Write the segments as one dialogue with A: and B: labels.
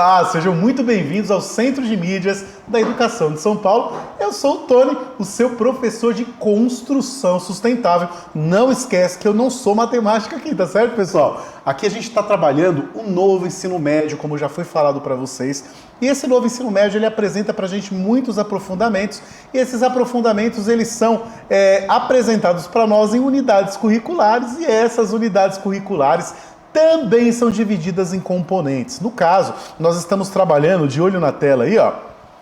A: Olá, sejam muito bem-vindos ao Centro de Mídias da Educação de São Paulo. Eu sou o Tony, o seu professor de construção sustentável. Não esquece que eu não sou matemática aqui, tá certo, pessoal? Aqui a gente está trabalhando o novo ensino médio, como já foi falado para vocês. E esse novo ensino médio, ele apresenta para a gente muitos aprofundamentos. E esses aprofundamentos, eles são apresentados para nós em unidades curriculares. E essas unidades curriculares também são divididas em componentes. No caso, nós estamos trabalhando, de olho na tela aí, ó,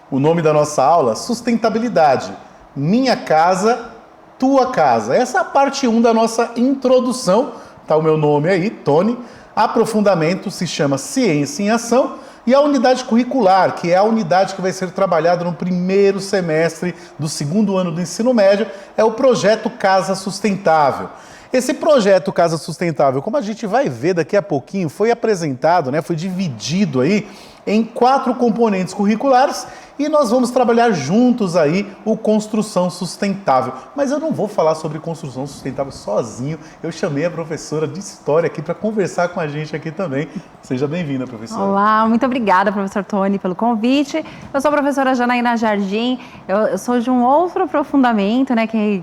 A: o nome da nossa aula, sustentabilidade. Minha casa, tua casa. Essa é a parte 1 da nossa introdução. Tá o meu nome aí, Tony. Aprofundamento se chama Ciência em Ação. E a unidade curricular, que é a unidade que vai ser trabalhada no primeiro semestre do segundo ano do ensino médio, é o projeto Casa Sustentável. Esse projeto Casa Sustentável, como a gente vai ver daqui a pouquinho, foi apresentado, foi dividido aí em 4 componentes curriculares e nós vamos trabalhar juntos aí o Construção Sustentável. Mas eu não vou falar sobre Construção Sustentável sozinho, eu chamei a professora de História aqui para conversar com a gente aqui também. Seja bem-vinda, professora.
B: Olá, muito obrigada, professor Tony, pelo convite. Eu sou a professora Janaína Jardim, eu sou de um outro aprofundamento,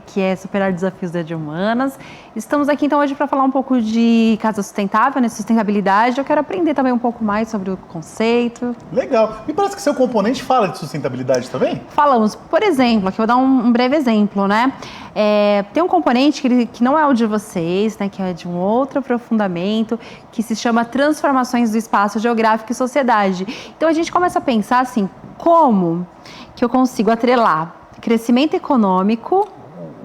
B: que é Superar Desafios de Humanas. Estamos aqui então hoje para falar um pouco de casa sustentável, sustentabilidade. Eu quero aprender também um pouco mais sobre o conceito.
A: Legal. Me parece que seu componente fala de sustentabilidade também?
B: Falamos, por exemplo, aqui eu vou dar um breve exemplo, tem um componente que não é o de vocês, que é de um outro aprofundamento, que se chama Transformações do Espaço Geográfico e Sociedade. Então a gente começa a pensar assim, como que eu consigo atrelar crescimento econômico,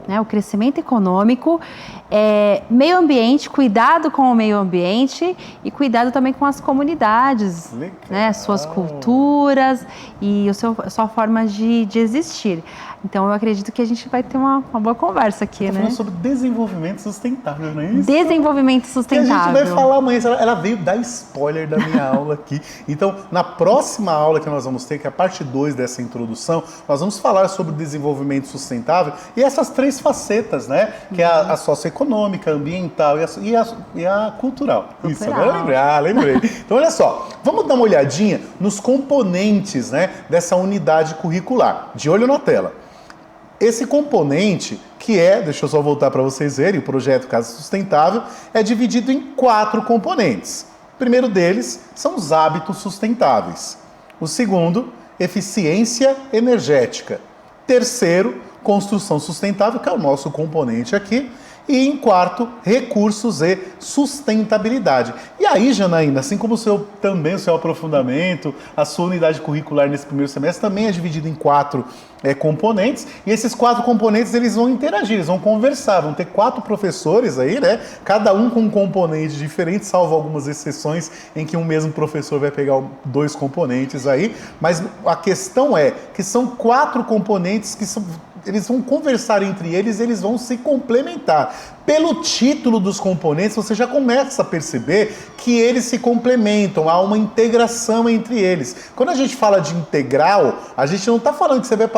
B: o crescimento econômico, meio ambiente, cuidado com o meio ambiente e cuidado também com as comunidades, suas culturas e a sua forma de existir. Então, eu acredito que a gente vai ter uma boa conversa aqui,
A: falando sobre desenvolvimento sustentável, não é isso?
B: Desenvolvimento sustentável.
A: Que a gente vai falar amanhã, ela veio dar spoiler da minha aula aqui. Então, na próxima aula que nós vamos ter, que é a parte 2 dessa introdução, nós vamos falar sobre o desenvolvimento sustentável e essas 3 facetas, que é a socioeconômica, a ambiental e a cultural. Isso, agora eu lembrei. Lembrei. Então, olha só, vamos dar uma olhadinha nos componentes, dessa unidade curricular. De olho na tela. Esse componente, que deixa eu só voltar para vocês verem, o projeto Casa Sustentável, é dividido em 4 componentes. O primeiro deles são os hábitos sustentáveis. O segundo, eficiência energética. Terceiro, construção sustentável, que é o nosso componente aqui. E em quarto, recursos e sustentabilidade. E aí, Janaína, assim como o seu aprofundamento, a sua unidade curricular nesse primeiro semestre também é dividida em 4 componentes. E esses 4 componentes, eles vão interagir, eles vão conversar. Vão ter 4 professores aí, cada um com um componente diferente, salvo algumas exceções em que um mesmo professor vai pegar 2 componentes aí. Mas a questão é que são 4 componentes que eles vão conversar entre eles, eles vão se complementar. Pelo título dos componentes, você já começa a perceber que eles se complementam, há uma integração entre eles. Quando a gente fala de integral, a gente não está falando que você vai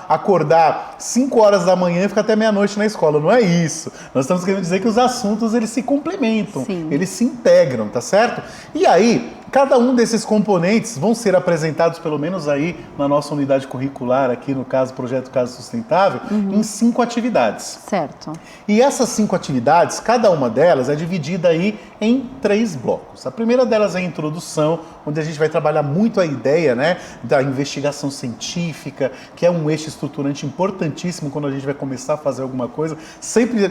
A: acordar 5 horas da manhã e ficar até meia-noite na escola, não é isso. Nós estamos querendo dizer que os assuntos, eles se complementam,
B: Sim.
A: Eles se integram, tá certo? E aí, cada um desses componentes vão ser apresentados, pelo menos aí na nossa unidade curricular, aqui no caso, Projeto Casa Sustentável, em 5 atividades.
B: Certo.
A: E essas 5 atividades, cada uma delas é dividida aí em 3 blocos. A primeira delas é a introdução, onde a gente vai trabalhar muito a ideia, da investigação científica, que é um eixo estruturante importantíssimo quando a gente vai começar a fazer alguma coisa. Sempre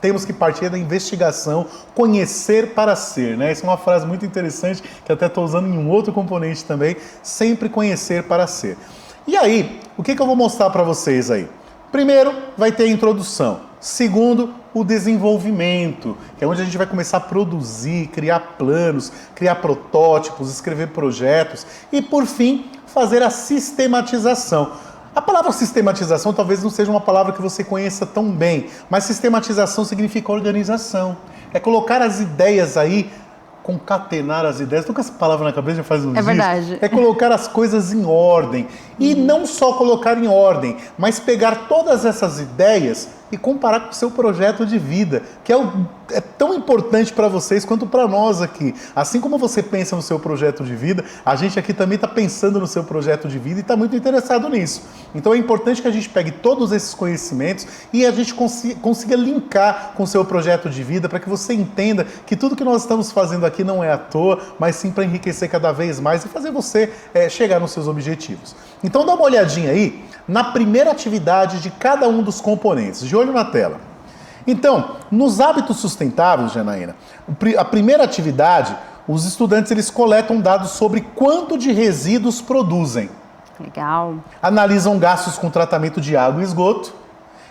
A: temos que partir da investigação, conhecer para ser, Isso é uma frase muito interessante, que até estou usando em um outro componente também, sempre conhecer para ser. E aí, o que eu vou mostrar para vocês aí? Primeiro, vai ter a introdução. Segundo, o desenvolvimento, que é onde a gente vai começar a produzir, criar planos, criar protótipos, escrever projetos e, por fim, fazer a sistematização. A palavra sistematização talvez não seja uma palavra que você conheça tão bem, mas sistematização significa organização. É colocar as ideias aí, concatenar as ideias. Estou com essa palavra na cabeça já faz uns dias.
B: Verdade.
A: É colocar as coisas em ordem. E não só colocar em ordem, mas pegar todas essas ideias e comparar com o seu projeto de vida, que é tão importante para vocês quanto para nós aqui. Assim como você pensa no seu projeto de vida, a gente aqui também está pensando no seu projeto de vida e está muito interessado nisso. Então é importante que a gente pegue todos esses conhecimentos e a gente consiga linkar com o seu projeto de vida para que você entenda que tudo que nós estamos fazendo aqui não é à toa, mas sim para enriquecer cada vez mais e fazer você chegar nos seus objetivos. Então dá uma olhadinha aí na primeira atividade de cada um dos componentes, de olho na tela. Então, nos hábitos sustentáveis, Janaína, a primeira atividade, os estudantes eles coletam dados sobre quanto de resíduos produzem.
B: Legal.
A: Analisam gastos com tratamento de água e esgoto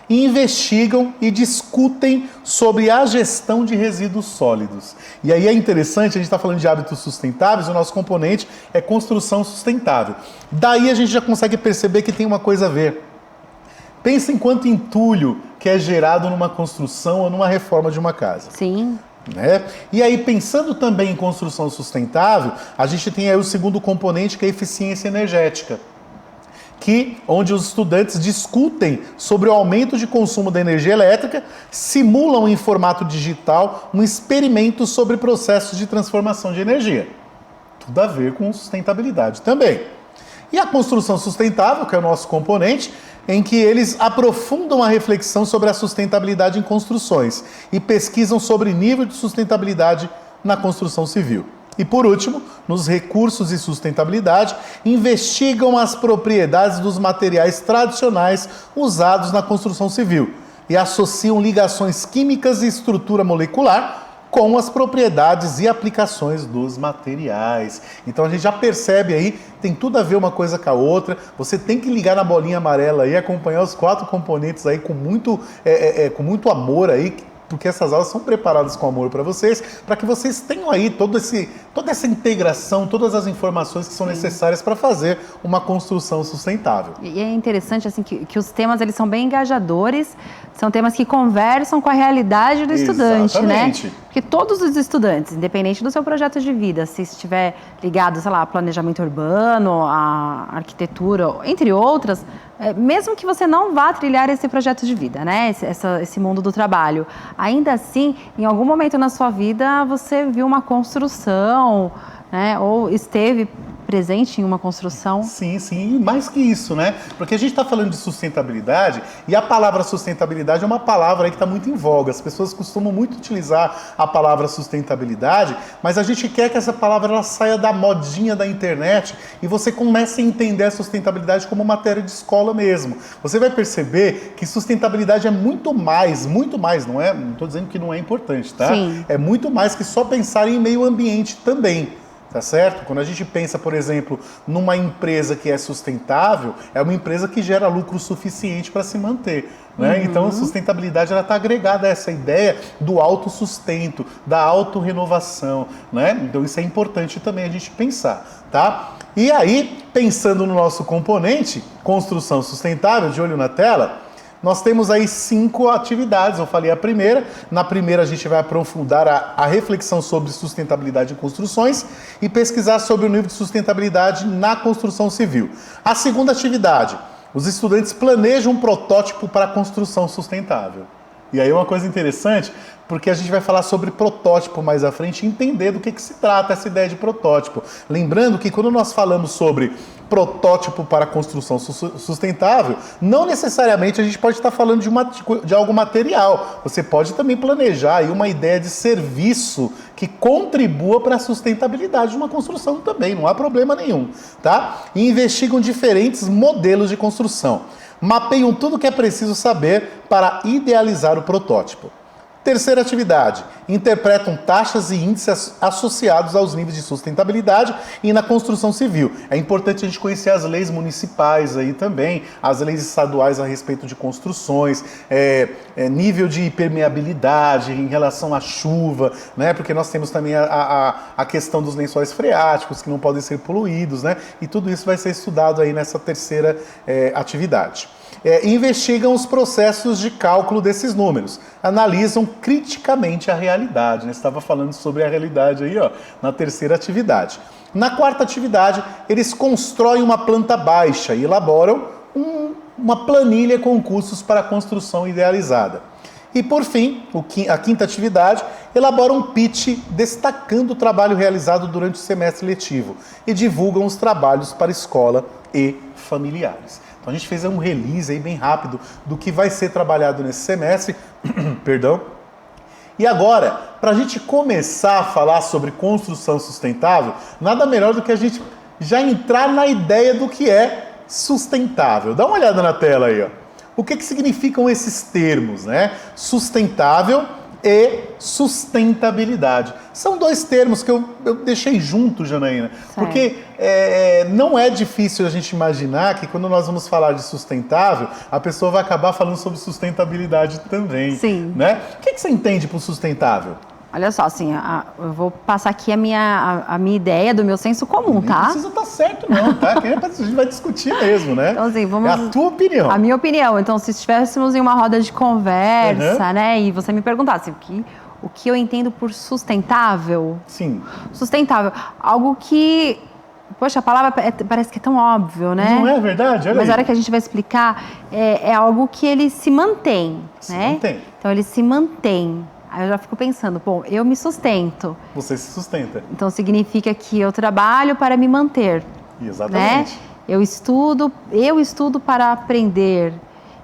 A: e investigam e discutem sobre a gestão de resíduos sólidos. E aí é interessante, a gente está falando de hábitos sustentáveis, o nosso componente é construção sustentável. Daí a gente já consegue perceber que tem uma coisa a ver. Pensa em quanto entulho que é gerado numa construção ou numa reforma de uma casa.
B: Sim.
A: Né? E aí, pensando também em construção sustentável, a gente tem aí o segundo componente, que é a eficiência energética, onde os estudantes discutem sobre o aumento de consumo da energia elétrica, simulam em formato digital um experimento sobre processos de transformação de energia. Tudo a ver com sustentabilidade também. E a construção sustentável, que é o nosso componente, em que eles aprofundam a reflexão sobre a sustentabilidade em construções e pesquisam sobre nível de sustentabilidade na construção civil. E por último, nos recursos e sustentabilidade, investigam as propriedades dos materiais tradicionais usados na construção civil e associam ligações químicas e estrutura molecular com as propriedades e aplicações dos materiais. Então a gente já percebe aí, tem tudo a ver uma coisa com a outra. Você tem que ligar na bolinha amarela e acompanhar os 4 componentes aí com muito amor aí, porque essas aulas são preparadas com amor para vocês, para que vocês tenham aí toda essa integração, todas as informações que são necessárias para fazer uma construção sustentável.
B: E é interessante assim que os temas eles são bem engajadores, são temas que conversam com a realidade do estudante,
A: Exatamente.
B: né? Porque todos os estudantes, independente do seu projeto de vida, se estiver ligado, sei lá, a planejamento urbano, a arquitetura, entre outras, mesmo que você não vá trilhar esse projeto de vida, né? Esse mundo do trabalho, ainda assim, em algum momento na sua vida, você viu uma construção, né? Ou esteve presente em uma construção.
A: Sim, sim, e mais que isso, né? Porque a gente está falando de sustentabilidade e a palavra sustentabilidade é uma palavra aí que está muito em voga. As pessoas costumam muito utilizar a palavra sustentabilidade, mas a gente quer que essa palavra ela saia da modinha da internet e você comece a entender a sustentabilidade como matéria de escola mesmo. Você vai perceber que sustentabilidade é muito mais, não estou dizendo que não é importante, tá?
B: Sim.
A: É muito mais que só pensar em meio ambiente também. Tá certo? Quando a gente pensa, por exemplo, numa empresa que é sustentável, é uma empresa que gera lucro suficiente para se manter. Né?
B: Uhum.
A: Então, a sustentabilidade está agregada a essa ideia do autossustento, da autorrenovação. Né? Então, isso é importante também a gente pensar. Tá? E aí, pensando no nosso componente, construção sustentável, de olho na tela, nós temos aí 5 atividades, eu falei a primeira. Na primeira a gente vai aprofundar a reflexão sobre sustentabilidade em construções e pesquisar sobre o nível de sustentabilidade na construção civil. A segunda atividade, os estudantes planejam um protótipo para a construção sustentável. E aí uma coisa interessante, porque a gente vai falar sobre protótipo mais à frente e entender do que se trata essa ideia de protótipo. Lembrando que quando nós falamos sobre protótipo para construção sustentável, não necessariamente a gente pode estar falando de algo material. Você pode também planejar aí uma ideia de serviço que contribua para a sustentabilidade de uma construção também, não há problema nenhum, tá? E investigam diferentes modelos de construção. Mapeiam tudo o que é preciso saber para idealizar o protótipo. Terceira atividade, interpretam taxas e índices associados aos níveis de sustentabilidade e na construção civil. É importante a gente conhecer as leis municipais aí também, as leis estaduais a respeito de construções, nível de permeabilidade em relação à chuva, né? Porque nós temos também a questão dos lençóis freáticos que não podem ser poluídos, né? E tudo isso vai ser estudado aí nessa terceira atividade. Investigam os processos de cálculo desses números, analisam criticamente a realidade. Né? Você estava falando sobre a realidade aí, ó, na terceira atividade. Na quarta atividade, eles constroem uma planta baixa e elaboram uma planilha com custos para a construção idealizada. E, por fim, a quinta atividade, elabora um pitch destacando o trabalho realizado durante o semestre letivo e divulgam os trabalhos para escola e familiares. Então a gente fez um release aí bem rápido do que vai ser trabalhado nesse semestre. Perdão. E agora, para a gente começar a falar sobre construção sustentável, nada melhor do que a gente já entrar na ideia do que é sustentável. Dá uma olhada na tela aí, ó. O que significam esses termos, né? Sustentável e sustentabilidade. São dois termos que eu deixei junto, Janaína, porque não é difícil a gente imaginar que quando nós vamos falar de sustentável, a pessoa vai acabar falando sobre sustentabilidade também.
B: Sim.
A: Né? O que você entende por sustentável?
B: Olha só, assim, eu vou passar aqui a minha ideia do meu senso comum, tá?
A: Não precisa estar certo não, tá? A gente vai discutir mesmo, né?
B: Então, assim, vamos...
A: É a tua opinião.
B: A minha opinião. Então, se estivéssemos em uma roda de conversa, né, e você me perguntasse o que eu entendo por sustentável...
A: Sim.
B: Sustentável. Algo que... Poxa, a palavra parece que é tão óbvio, né?
A: Não é verdade? Olha
B: Mas
A: aí.
B: a hora que a gente vai explicar, é algo que ele se mantém, né?
A: Mantém.
B: Então, ele se mantém. Aí eu já fico pensando, bom, eu me sustento.
A: Você se sustenta.
B: Então significa que eu trabalho para me manter.
A: Exatamente.
B: Né? Eu estudo para aprender.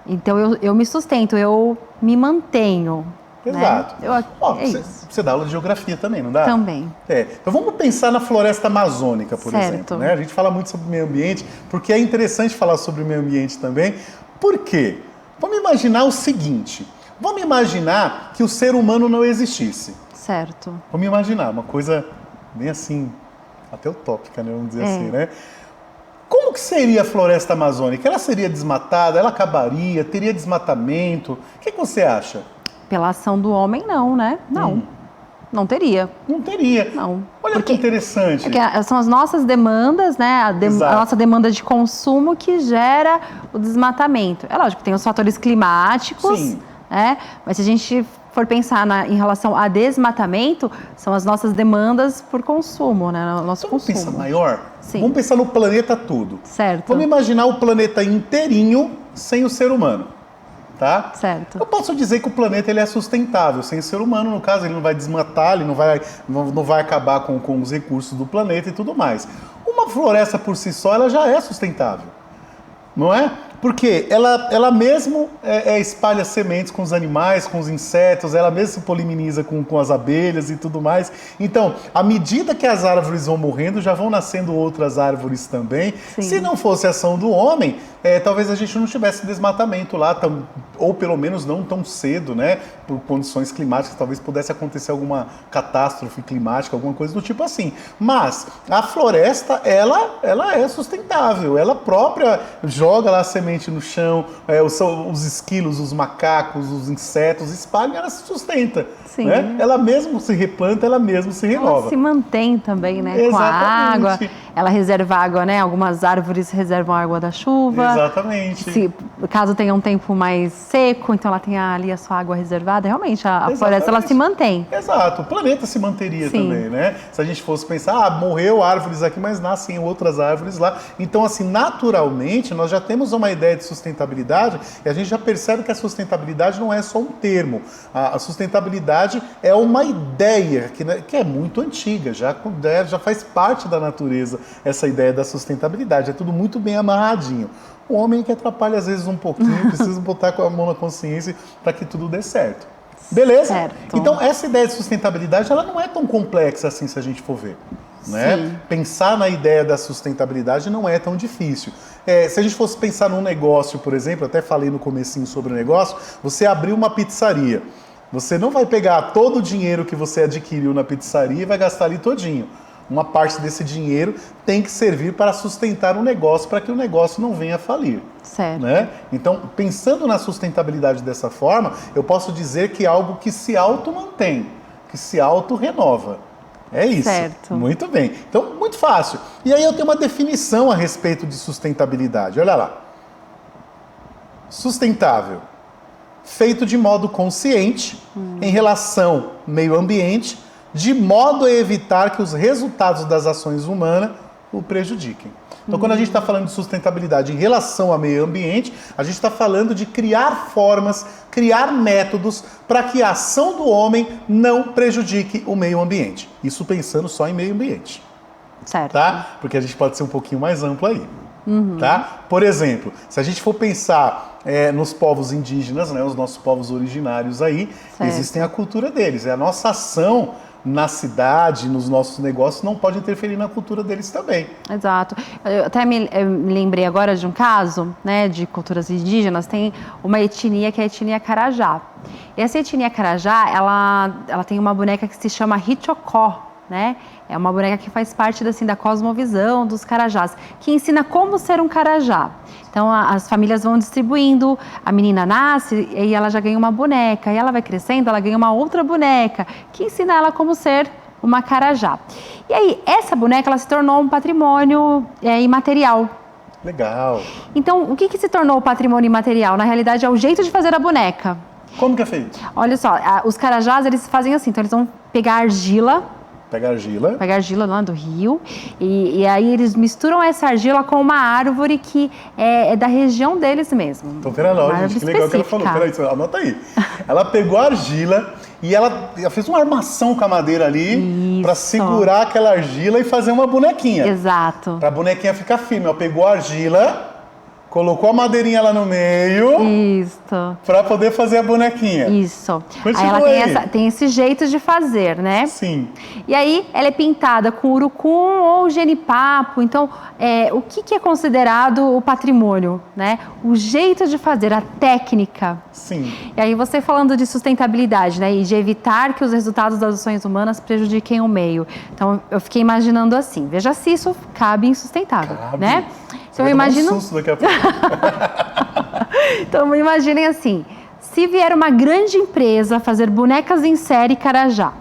B: Então eu me sustento, eu me mantenho.
A: Exato.
B: Né?
A: Você dá aula de geografia também, não dá?
B: Também.
A: Então vamos pensar na floresta amazônica, por
B: Certo.
A: exemplo. Né? A gente fala muito sobre meio ambiente, porque é interessante falar sobre meio ambiente também. Por quê? Vamos imaginar o seguinte. Vamos imaginar que o ser humano não existisse.
B: Certo.
A: Vamos imaginar, uma coisa bem assim, até utópica, né? Vamos dizer assim, né? Como que seria a floresta amazônica? Ela seria desmatada? Ela acabaria? Teria desmatamento? O que você acha?
B: Pela ação do homem, não, né? Não. Não teria.
A: Não teria.
B: Não.
A: Olha que interessante.
B: Porque são as nossas demandas, né? A nossa demanda de consumo que gera o desmatamento. É lógico, tem os fatores climáticos.
A: Sim.
B: Mas se a gente for pensar em relação a desmatamento, são as nossas demandas por consumo, né? O nosso consumo.
A: Vamos pensar maior?
B: Sim.
A: Vamos pensar no planeta todo.
B: Certo.
A: Vamos imaginar o planeta inteirinho sem o ser humano, tá?
B: Certo.
A: Eu posso dizer que o planeta ele é sustentável, sem o ser humano, no caso, ele não vai desmatar, ele não vai acabar com os recursos do planeta e tudo mais. Uma floresta por si só, ela já é sustentável, não é? Porque ela mesmo espalha sementes com os animais, com os insetos, ela mesmo se poliniza com as abelhas e tudo mais. Então, à medida que as árvores vão morrendo, já vão nascendo outras árvores também.
B: Sim.
A: Se não fosse a ação do homem, talvez a gente não tivesse desmatamento lá, ou pelo menos não tão cedo, né? Por condições climáticas, talvez pudesse acontecer alguma catástrofe climática, alguma coisa do tipo assim. Mas a floresta, ela é sustentável, ela própria joga lá a semente no chão, os esquilos, os macacos, os insetos espalham, ela se sustenta.
B: Sim.
A: Né? Ela mesmo se replanta, ela mesmo se renova.
B: Ela se mantém também, né?
A: Exatamente.
B: Com a água, ela reserva água, né? Algumas árvores reservam a água da chuva.
A: Exatamente.
B: Caso tenha um tempo mais seco, então ela tem ali a sua água reservada. Realmente, a floresta ela se mantém.
A: Exato. O planeta se manteria
B: Sim.
A: também, né? Se a gente fosse pensar, morreu árvores aqui, mas nascem outras árvores lá. Então, assim, naturalmente, nós já temos uma ideia de sustentabilidade e a gente já percebe que a sustentabilidade não é só um termo. A sustentabilidade é uma ideia que é muito antiga, já faz parte da natureza essa ideia da sustentabilidade. É tudo muito bem amarradinho. O homem que atrapalha às vezes um pouquinho, precisa botar com a mão na consciência para que tudo dê certo. Beleza?
B: Certo.
A: Então, essa ideia de sustentabilidade ela não é tão complexa assim se a gente for ver. Né? Pensar na ideia da sustentabilidade não é tão difícil. Se a gente fosse pensar num negócio, por exemplo, até falei no comecinho sobre o negócio, você abriu uma pizzaria. Você não vai pegar todo o dinheiro que você adquiriu na pizzaria e vai gastar ali todinho. Uma parte desse dinheiro tem que servir para sustentar o negócio, para que o negócio não venha a falir.
B: Certo.
A: Né? Então, pensando na sustentabilidade dessa forma, eu posso dizer que é algo que se auto-mantém, que se auto-renova. É isso.
B: Certo.
A: Muito bem. Então, muito fácil. E aí eu tenho uma definição a respeito de sustentabilidade. Olha lá. Sustentável. Feito de modo consciente, em relação ao meio ambiente, de modo a evitar que os resultados das ações humanas o prejudiquem. Então, quando a gente está falando de sustentabilidade em relação ao meio ambiente, a gente está falando de criar formas, criar métodos para que a ação do homem não prejudique o meio ambiente. Isso pensando só em meio ambiente.
B: Certo.
A: Tá? Porque a gente pode ser um pouquinho mais amplo aí. Tá? Por exemplo, se a gente for pensar nos povos indígenas, né, os nossos povos originários aí,
B: certo.
A: Existem a cultura deles. A nossa ação na cidade, nos nossos negócios, não pode interferir na cultura deles também.
B: Exato. Eu até me lembrei agora de um caso, né, de culturas indígenas. Tem uma etnia que é a etnia Carajá. E essa etnia Carajá, ela tem uma boneca que se chama Hichocó, né? É uma boneca que faz parte assim, da cosmovisão dos Carajás, que ensina como ser um Carajá. Então, as famílias vão distribuindo, a menina nasce e ela já ganha uma boneca, e ela vai crescendo, ela ganha uma outra boneca, que ensina ela como ser uma Carajá. E aí, essa boneca, ela se tornou um patrimônio imaterial.
A: Legal.
B: Então, o que se tornou o patrimônio imaterial? Na realidade, é o jeito de fazer a boneca.
A: Como que é feito?
B: Olha só, os Carajás, eles fazem assim, então eles vão pegar argila,
A: Pega argila lá
B: do rio, e aí eles misturam essa argila com uma árvore que é da região deles mesmo.
A: Então, pera lá, gente, que legal que ela falou. Peraí, anota aí. Ela pegou a argila e ela fez uma armação com a madeira ali para segurar aquela argila e fazer uma bonequinha.
B: Exato.
A: Pra bonequinha ficar firme. Ela pegou a argila, colocou a madeirinha lá no meio.
B: Isso.
A: Pra poder fazer a bonequinha.
B: Isso.
A: Continua
B: aí ela tem esse jeito de fazer, né?
A: Sim.
B: E aí ela é pintada com urucum ou genipapo. Então, o que é considerado o patrimônio, né? O jeito de fazer, a técnica.
A: Sim.
B: E aí você falando de sustentabilidade, né? E de evitar que os resultados das ações humanas prejudiquem o meio. Então, eu fiquei imaginando assim, veja se isso cabe em sustentável, né? Então, eu imagino...
A: Um susto daqui a pouco.
B: Então, imaginem assim, se vier uma grande empresa fazer bonecas em série Carajá,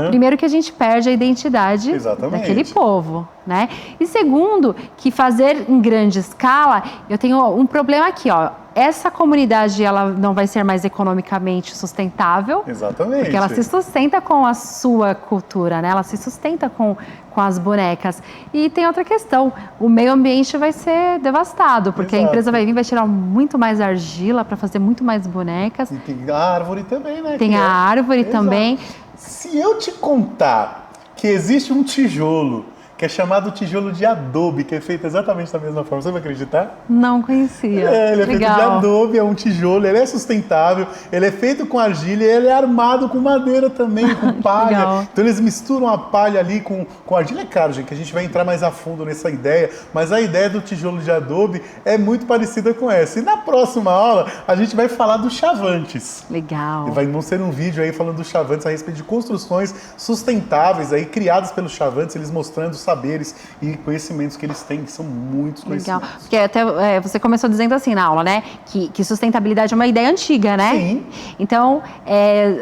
B: primeiro que a gente perde a identidade daquele povo, né? E segundo, que fazer em grande escala, eu tenho um problema aqui, ó. Essa comunidade, ela não vai ser mais economicamente sustentável.
A: Exatamente.
B: Porque ela se sustenta com a sua cultura, né? Ela se sustenta com as bonecas. E tem outra questão, o meio ambiente vai ser devastado, porque a empresa vai vir, vai tirar muito mais argila para fazer muito mais bonecas.
A: E tem a árvore também, né?
B: Tem a árvore também.
A: Se eu te contar que existe um tijolo que é chamado tijolo de adobe, que é feito exatamente da mesma forma. Você vai acreditar?
B: Não conhecia.
A: Ele é feito de adobe, é um tijolo, ele é sustentável, ele é feito com argila e ele é armado com madeira também, com palha. Então eles misturam a palha ali com argila. É claro, gente, que a gente vai entrar mais a fundo nessa ideia, mas a ideia do tijolo de adobe é muito parecida com essa. E na próxima aula, a gente vai falar dos chavantes.
B: Legal.
A: Vamos ter um vídeo aí falando dos chavantes a respeito de construções sustentáveis aí, criadas pelos chavantes, eles mostrando saberes e conhecimentos que eles têm, que são muitos conhecimentos.
B: Legal, porque até você começou dizendo assim na aula, né, que sustentabilidade é uma ideia antiga, né?
A: Sim.
B: Então,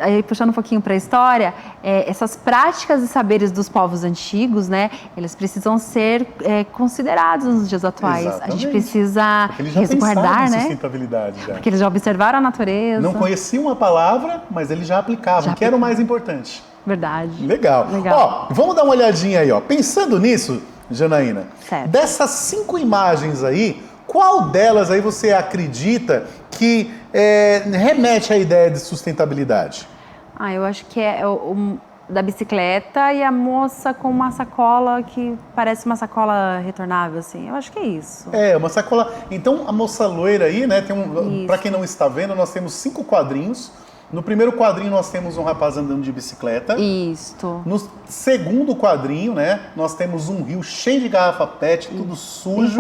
B: aí puxando um pouquinho para a história, essas práticas e saberes dos povos antigos, né, eles precisam ser considerados nos dias atuais.
A: Exatamente.
B: A gente precisa
A: resguardar, né? Sustentabilidade já.
B: Porque eles já observaram a natureza.
A: Não conheciam a palavra, mas eles já aplicavam, que era o mais importante.
B: Verdade.
A: Legal. Ó, vamos dar uma olhadinha aí, ó. Pensando nisso, Janaína,
B: certo.
A: Dessas 5 imagens aí, qual delas aí você acredita que remete à ideia de sustentabilidade?
B: Eu acho que é o da bicicleta e a moça com uma sacola que parece uma sacola retornável, assim. Eu acho que é isso.
A: Uma sacola. Então, a moça loira aí, né? Para quem não está vendo, nós temos 5 quadrinhos. No primeiro quadrinho nós temos um rapaz andando de bicicleta.
B: Isto.
A: No segundo quadrinho, né, nós temos um rio cheio de garrafa PET, tudo sujo.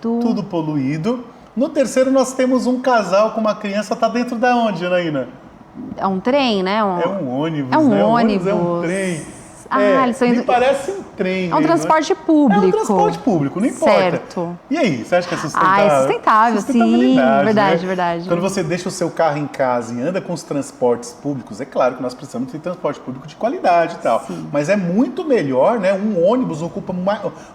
A: Tudo poluído. No terceiro nós temos um casal com uma criança, tá dentro da onde, Janaína?
B: É um trem, né?
A: É um ônibus,
B: é um
A: né?
B: ônibus.
A: É um trem.
B: Eles são
A: me parece um trem.
B: É um transporte público.
A: É um transporte público, não importa.
B: Certo.
A: E aí, você acha que é sustentável?
B: É sustentável, sim. Verdade, verdade.
A: Quando você deixa o seu carro em casa e anda com os transportes públicos, é claro que nós precisamos de transporte público de qualidade e tal.
B: Sim.
A: Mas é muito melhor, né? Um ônibus ocupa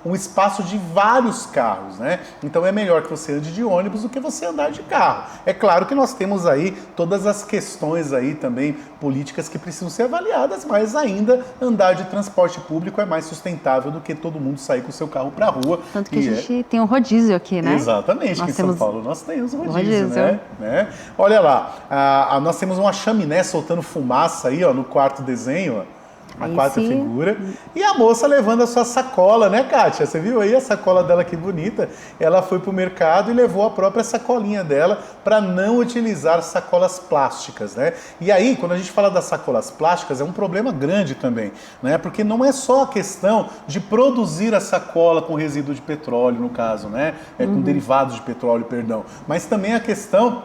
A: um espaço de vários carros, né? Então é melhor que você ande de ônibus do que você andar de carro. É claro que nós temos aí todas as questões aí também políticas que precisam ser avaliadas, mas ainda andar de o transporte público é mais sustentável do que todo mundo sair com o seu carro para a rua.
B: Tanto que a gente tem um rodízio aqui, né?
A: Exatamente,
B: Nós
A: que em São Paulo nós temos
B: rodízio.
A: né? Olha lá, nós temos uma chaminé soltando fumaça aí, ó, no quarto desenho, ó. A quarta figura. E a moça levando a sua sacola, né, Kátia? Você viu aí a sacola dela, que bonita? Ela foi pro mercado e levou a própria sacolinha dela para não utilizar sacolas plásticas, né? E aí, quando a gente fala das sacolas plásticas, é um problema grande também, né? Porque não é só a questão de produzir a sacola com resíduo de petróleo, no caso, né? Com derivados de petróleo, perdão. Mas também a questão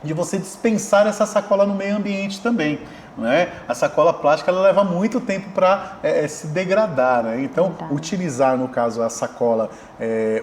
A: de você dispensar essa sacola no meio ambiente também. Né? A sacola plástica ela leva muito tempo para se degradar, né? Então, utilizar, no caso, a sacola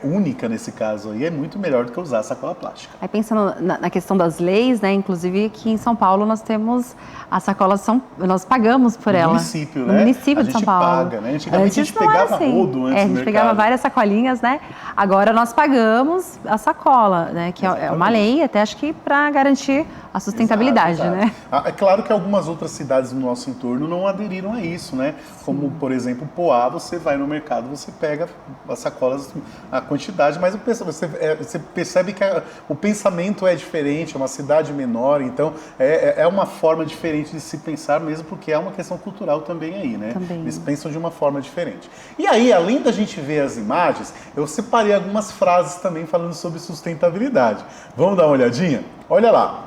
A: única, nesse caso aí, é muito melhor do que usar a sacola plástica.
B: Aí pensando na questão das leis, né? Inclusive aqui em São Paulo nós temos as sacolas, nós pagamos por ela.
A: Município,
B: no
A: né?
B: município de São Paulo.
A: Paga, né? Antigamente a gente pegava rodo antes
B: a gente pegava várias sacolinhas, né? Agora nós pagamos a sacola, né? Que é uma lei, até acho que para garantir a sustentabilidade, né?
A: É claro que algumas outras cidades no nosso entorno não aderiram a isso, né? Como, por exemplo, Poá, você vai no mercado, você pega as sacolas, a quantidade, mas você percebe que o pensamento é diferente, é uma cidade menor, então é uma forma diferente de se pensar mesmo, porque é uma questão cultural também aí, né?
B: Também.
A: Eles pensam de uma forma diferente. E aí, além da gente ver as imagens, eu separei algumas frases também falando sobre sustentabilidade. Vamos dar uma olhadinha? Olha lá.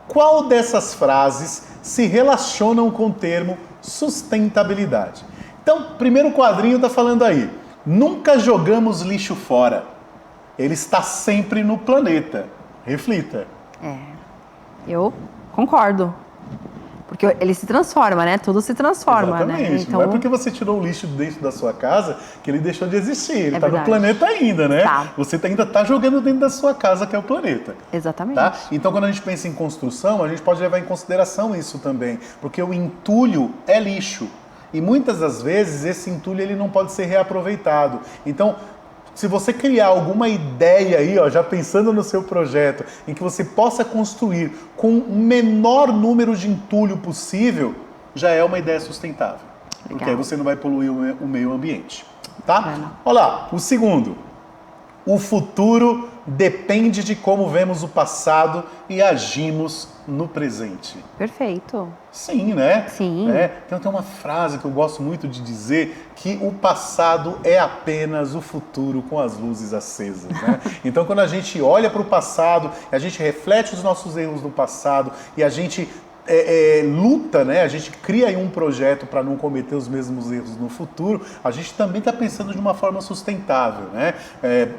A: Qual dessas frases se relacionam com o termo sustentabilidade? Então, primeiro quadrinho está falando aí. Nunca jogamos lixo fora. Ele está sempre no planeta. Reflita.
B: Eu concordo. Porque ele se transforma, né? Tudo se transforma,
A: Exatamente.
B: Né? Então...
A: Não é porque você tirou o lixo dentro da sua casa que ele deixou de existir. Ele está no
B: verdade.
A: planeta ainda, né?
B: Tá.
A: Você ainda está jogando dentro da sua casa, que é o planeta.
B: Exatamente.
A: Tá? Então, quando a gente pensa em construção, a gente pode levar em consideração isso também. Porque o entulho é lixo. E muitas das vezes esse entulho ele não pode ser reaproveitado. Então, se você criar alguma ideia aí, ó, já pensando no seu projeto, em que você possa construir com o menor número de entulho possível, já é uma ideia sustentável.
B: Legal.
A: Porque aí você não vai poluir o meio ambiente. Tá? Olha lá, o segundo. O futuro depende de como vemos o passado e agimos no presente.
B: Perfeito.
A: Sim, né?
B: Sim.
A: Então tem uma frase que eu gosto muito de dizer, que o passado é apenas o futuro com as luzes acesas, né? Então quando a gente olha para o passado, a gente reflete os nossos erros do passado e a gente luta, né? A gente cria aí um projeto para não cometer os mesmos erros no futuro, a gente também está pensando de uma forma sustentável, né?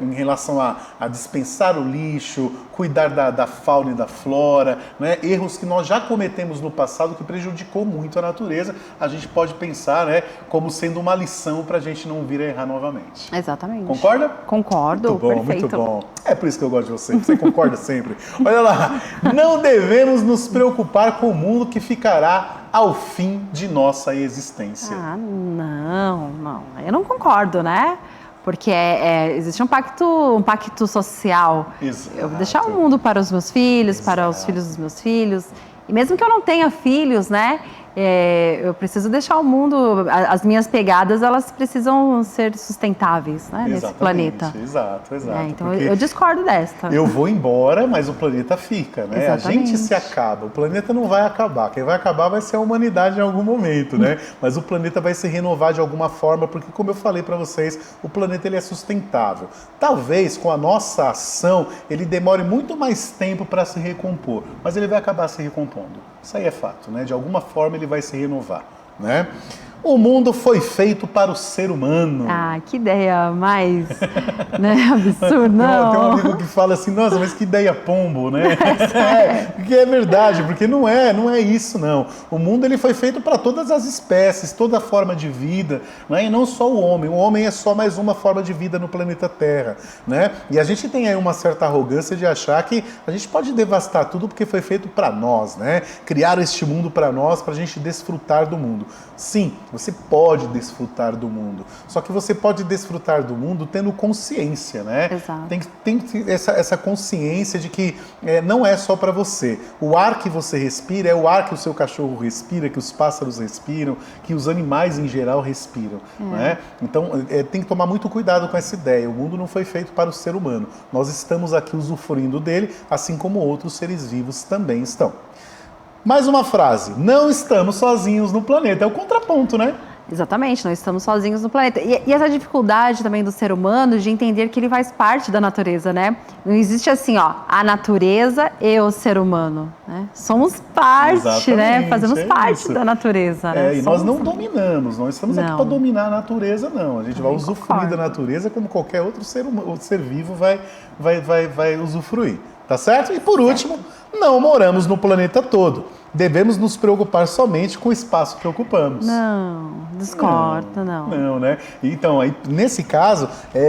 A: Em relação a dispensar o lixo, cuidar da fauna e da flora, né? Erros que nós já cometemos no passado que prejudicou muito a natureza, a gente pode pensar, né, como sendo uma lição para a gente não vir a errar novamente.
B: Exatamente.
A: Concorda?
B: Concordo,
A: muito bom,
B: perfeito.
A: Muito bom. É por isso que eu gosto de você, você concorda sempre. Olha lá, não devemos nos preocupar com o mundo que ficará ao fim de nossa existência.
B: Ah, não. Eu não concordo, né? Porque existe um pacto social.
A: Exato.
B: Eu vou deixar o mundo para os meus filhos, para os filhos dos meus filhos. E mesmo que eu não tenha filhos, né? Eu preciso deixar o mundo, as minhas pegadas, elas precisam ser sustentáveis, né, nesse planeta.
A: Exato.
B: Então eu discordo desta.
A: Eu vou embora, mas o planeta fica, né?
B: Exatamente.
A: A gente se acaba, o planeta não vai acabar. Quem vai acabar vai ser a humanidade em algum momento, né? Mas o planeta vai se renovar de alguma forma, porque como eu falei para vocês, o planeta ele é sustentável. Talvez com a nossa ação ele demore muito mais tempo para se recompor, mas ele vai acabar se recompondo. Isso aí é fato, né? De alguma forma ele vai se renovar, né? O mundo foi feito para o ser humano.
B: Ah, que ideia mais absurda, não.
A: Tem um amigo que fala assim, nossa, mas que ideia pombo, né? Porque é verdade, porque não é isso, não. O mundo ele foi feito para todas as espécies, toda forma de vida, né? E não só o homem. O homem é só mais uma forma de vida no planeta Terra, né? E a gente tem aí uma certa arrogância de achar que a gente pode devastar tudo porque foi feito para nós, né? Criaram este mundo para nós, para a gente desfrutar do mundo. Sim, Você pode desfrutar do mundo. Só que você pode desfrutar do mundo tendo consciência, né?
B: Exato.
A: Tem essa consciência de que não é só para você. O ar que você respira é o ar que o seu cachorro respira, que os pássaros respiram, que os animais em geral respiram. Né? Então tem que tomar muito cuidado com essa ideia. O mundo não foi feito para o ser humano. Nós estamos aqui usufruindo dele, assim como outros seres vivos também estão. Mais uma frase. Não estamos sozinhos no planeta. É o contraponto, né?
B: Exatamente, não estamos sozinhos no planeta. E essa dificuldade também do ser humano de entender que ele faz parte da natureza, né? Não existe assim, ó, a natureza e o ser humano, né? Somos parte,
A: Exatamente,
B: né? Fazemos parte
A: isso.
B: da natureza, né?
A: E nós não dominamos, não estamos aqui para dominar a natureza, não. A gente vai usufruir da natureza como qualquer outro ser vivo vai usufruir, tá certo? E por último, não moramos no planeta todo. Devemos nos preocupar somente com o espaço que ocupamos.
B: Não, discordo, não.
A: Não, né? Então, aí, nesse caso,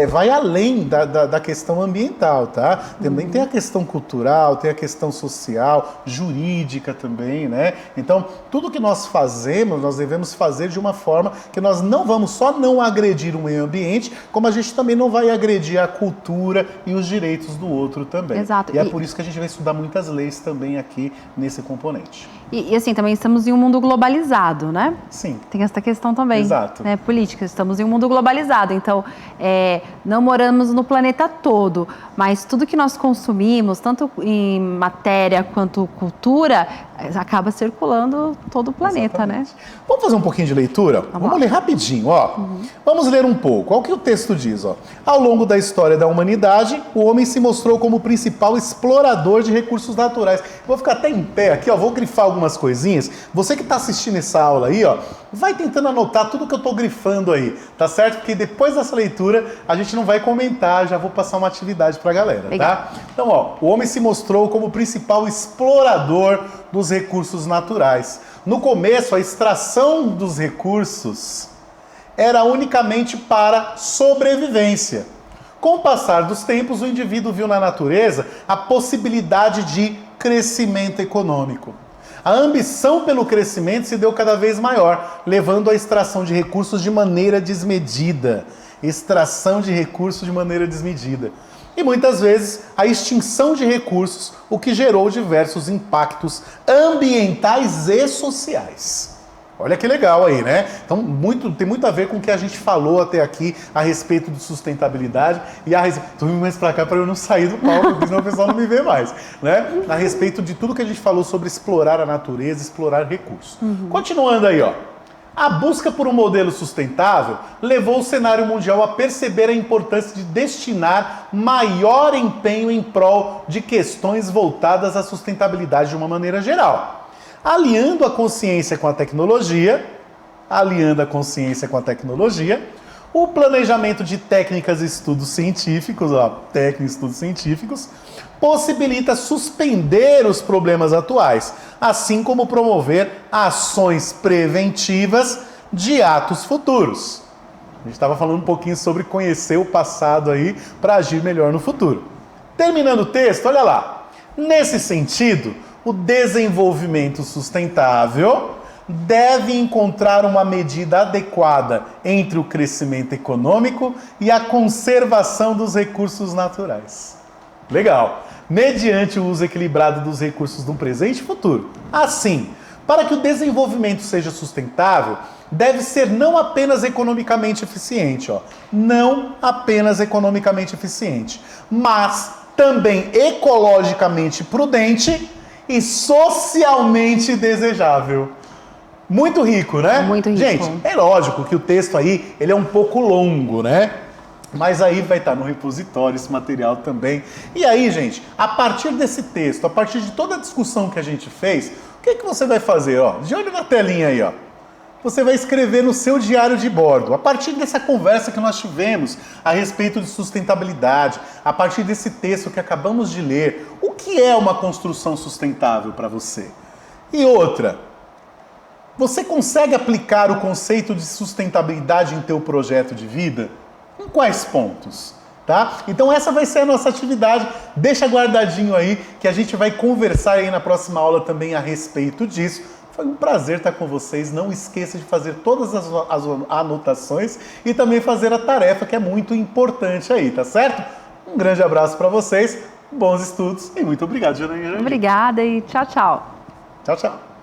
A: vai além da questão ambiental, tá? Também tem a questão cultural, tem a questão social, jurídica também, né? Então, tudo que nós fazemos, nós devemos fazer de uma forma que nós não vamos só não agredir o meio ambiente, como a gente também não vai agredir a cultura e os direitos do outro também.
B: Exato.
A: E é por isso que a gente vai estudar muitas leis também aqui nesse componente.
B: E assim, também estamos em um mundo globalizado, né?
A: Sim.
B: Tem essa questão também.
A: Exato.
B: Né, política. Estamos em um mundo globalizado, então não moramos no planeta todo, mas tudo que nós consumimos, tanto em matéria quanto cultura, acaba circulando todo o planeta,
A: Exatamente.
B: né?
A: Vamos fazer um pouquinho de leitura? Vamos ler rapidinho, ó. Vamos ler um pouco. Olha o que o texto diz, ó. Ao longo da história da humanidade, o homem se mostrou como o principal explorador de recursos naturais. Vou ficar até em pé aqui, ó. Vou grifar algumas coisinhas. Você que está assistindo essa aula aí, ó, vai tentando anotar tudo que eu estou grifando aí, tá certo? Porque depois dessa leitura a gente não vai comentar, já vou passar uma atividade para a galera,
B: legal,
A: tá? Então, ó, o homem se mostrou como o principal explorador dos recursos naturais. No começo, a extração dos recursos era unicamente para sobrevivência. Com o passar dos tempos, o indivíduo viu na natureza a possibilidade de crescimento econômico. A ambição pelo crescimento se deu cada vez maior, levando à extração de recursos de maneira desmedida. Extração de recursos de maneira desmedida. E muitas vezes a extinção de recursos, o que gerou diversos impactos ambientais e sociais. Olha que legal aí, né? Então tem muito a ver com o que a gente falou até aqui a respeito de sustentabilidade e tu vem mais pra cá para eu não sair do palco, porque senão o pessoal não me vê mais, né? A respeito de tudo que a gente falou sobre explorar a natureza, explorar recursos. Continuando aí, ó. A busca por um modelo sustentável levou o cenário mundial a perceber a importância de destinar maior empenho em prol de questões voltadas à sustentabilidade de uma maneira geral. Aliando a consciência com a tecnologia, o planejamento de técnicas e estudos científicos, possibilita suspender os problemas atuais, assim como promover ações preventivas de atos futuros. A gente estava falando um pouquinho sobre conhecer o passado aí para agir melhor no futuro. Terminando o texto, olha lá. Nesse sentido, o desenvolvimento sustentável deve encontrar uma medida adequada entre o crescimento econômico e a conservação dos recursos naturais. Legal! Mediante o uso equilibrado dos recursos do presente e futuro. Assim, para que o desenvolvimento seja sustentável, deve ser não apenas economicamente eficiente, mas também ecologicamente prudente e socialmente desejável. Muito rico, né?
B: Muito rico.
A: Gente, é lógico que o texto aí, ele é um pouco longo, né? Mas aí vai estar no repositório esse material também. E aí, gente, a partir desse texto, a partir de toda a discussão que a gente fez, o que você vai fazer? Ó, de olho na telinha aí, ó. Você vai escrever no seu diário de bordo, a partir dessa conversa que nós tivemos a respeito de sustentabilidade, a partir desse texto que acabamos de ler, o que é uma construção sustentável para você? E outra, você consegue aplicar o conceito de sustentabilidade em teu projeto de vida? Em quais pontos? Tá? Então essa vai ser a nossa atividade, deixa guardadinho aí que a gente vai conversar aí na próxima aula também a respeito disso, Foi um prazer estar com vocês. Não esqueça de fazer todas as anotações e também fazer a tarefa, que é muito importante aí, tá certo? Um grande abraço para vocês, bons estudos e muito obrigado, Janaína.
B: Obrigada e tchau, tchau.
A: Tchau, tchau.